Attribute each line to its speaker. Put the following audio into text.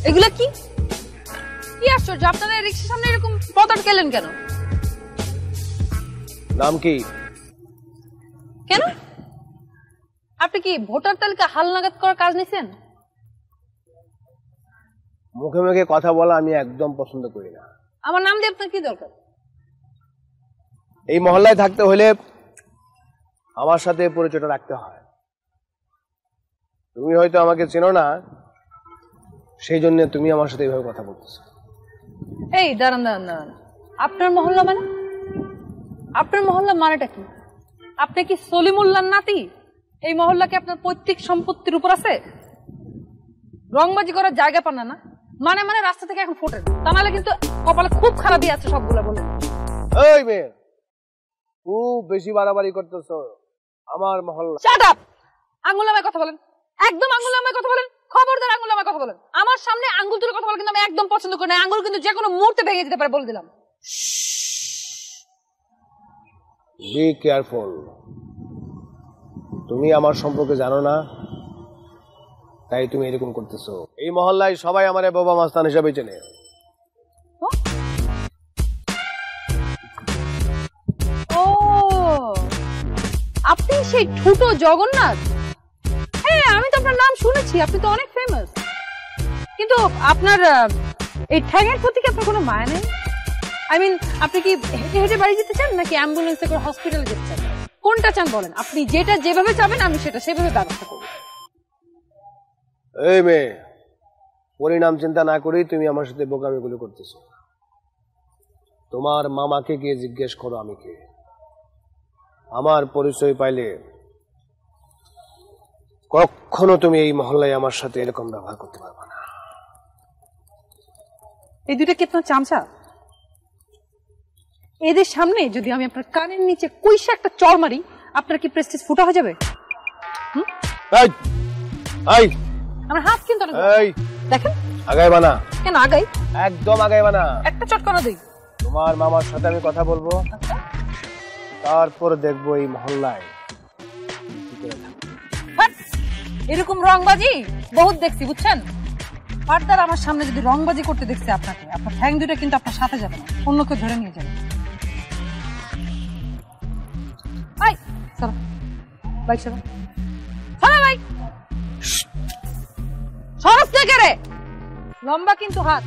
Speaker 1: এগুলা কি কি আশ্চর্য, আপনারা রিক্সার সামনে এরকম পথ আটকেলেন কেন?
Speaker 2: নাম কি?
Speaker 1: কেন আপনি কি ভোটার তালিকা হালনাগাদ করার কাজ নিছেন?
Speaker 2: মুখে মুখে কথা বলা আমি একদম পছন্দ করি না।
Speaker 1: আমার নাম দিয়ে আপনার কি দরকার?
Speaker 2: এই মহল্লায় থাকতে হলে আমার সাথে পরিচয়টা রাখতে হয়। তুমি হয়তো আমাকে চেনো না, সেই জন্য তুমি আমার সাথে এইভাবে কথা বলতেছো।
Speaker 1: এই দাঁড়ান দাঁড়ান দাঁড়ান, আপনার মহল্লা মানে? আপনার মহল্লা মানেটা কি? আপনি কি সলিমুল্লাহর নাতি? এই মহল্লা কি আপনার পৈতৃক সম্পত্তির উপর আছে? রংবাজি করার জায়গা পান না? মানে মানে রাস্তা থেকে এখন ফোটেন, তা নাহলে কিন্তু কপালে খুব খারাপই আছে সবগুলো বলে।
Speaker 2: এই মেয়ে, খুব বেশি বাড়াবাড়ি করতেছো আমার মহল্লা।
Speaker 1: Shut up! আঙ্গুল নামায় কথা বলেন, একদম আঙ্গুল নামায় কথা বলেন, খবরদার আঙ্গুল নামায় কথা বলেন। আমার সামনে আঙ্গুল তুলে কথা বলেন কিন্তু আমি একদম পছন্দ করি না। আঙ্গুল কিন্তু যে কোনো মুহূর্তে ভেঙে যেতে পারে, বলে দিলাম।
Speaker 2: Be careful. তুমি আমার সম্পর্কে জানো না, তাই তুমি এরকম করতেছো। এই মহল্লায় সবাই আমার বাবা মাস্তান হিসাবে চেনে।
Speaker 1: ও, আপনি সেই ঠুটো জগন্নাথ? হ্যাঁ, আমি তো আপনার নাম শুনেছি, আপনি তো অনেক ফেমাস। কিন্তু আপনার এই ঠ্যাঙের প্রতি কি আপনার কোনো মায়া নেই? আই মিন, আপনি কি হেঁটে হেঁটে বাড়ি যেতে চান নাকি অ্যাম্বুলেন্সে করে হসপিটালে যেতে চান? কোনটা চান বলেন? আপনি যেটা যেভাবে চাবেন আমি সেটা সেভাবে ব্যবস্থা করব।
Speaker 2: এই মেয়ে, পরিণাম চিন্তা না করেই তুমি আমার সাথে বোকামিগুলো করতেছো। তোমার মামাকে গিয়ে জিজ্ঞেস করো আমি কে। আমার পরিচয় পাইলে কখনো তুমি এই মহল্লায় আমার সাথে এরকম ব্যবহার করতে পারবে না।
Speaker 1: এই দুইটা কি আপনার চামচা? এদের সামনে যদি আমি আপনার কানের নিচে কইসা একটা চড় মারি, আপনার কি প্রেস্টিজ ফুটা হয়ে যাবে? আমার হাত কিন্তু দেখেন,
Speaker 2: আগাইবা না।
Speaker 1: কেন আগাই?
Speaker 2: একদম আগাইবা না।
Speaker 1: একটা চটকানো দিই।
Speaker 2: তোমার মামার সাথে আমি কথা বলবো, তারপর দেখবো এই মহল্লায়
Speaker 1: এরকম রংবাজি বহুত দেখছি, বুঝছেন? ফার্দার আমার সামনে যদি রংবাজি করতে দেখছে আপনাকে, আপনার ঠ্যাং দুটো কিন্তু আপনার সাথে যাবে না, অন্য কেউ ধরে নিয়ে যাবে। বাইক সরো, বাইক সরস থেকে রে। লম্বা কিন্তু হাত।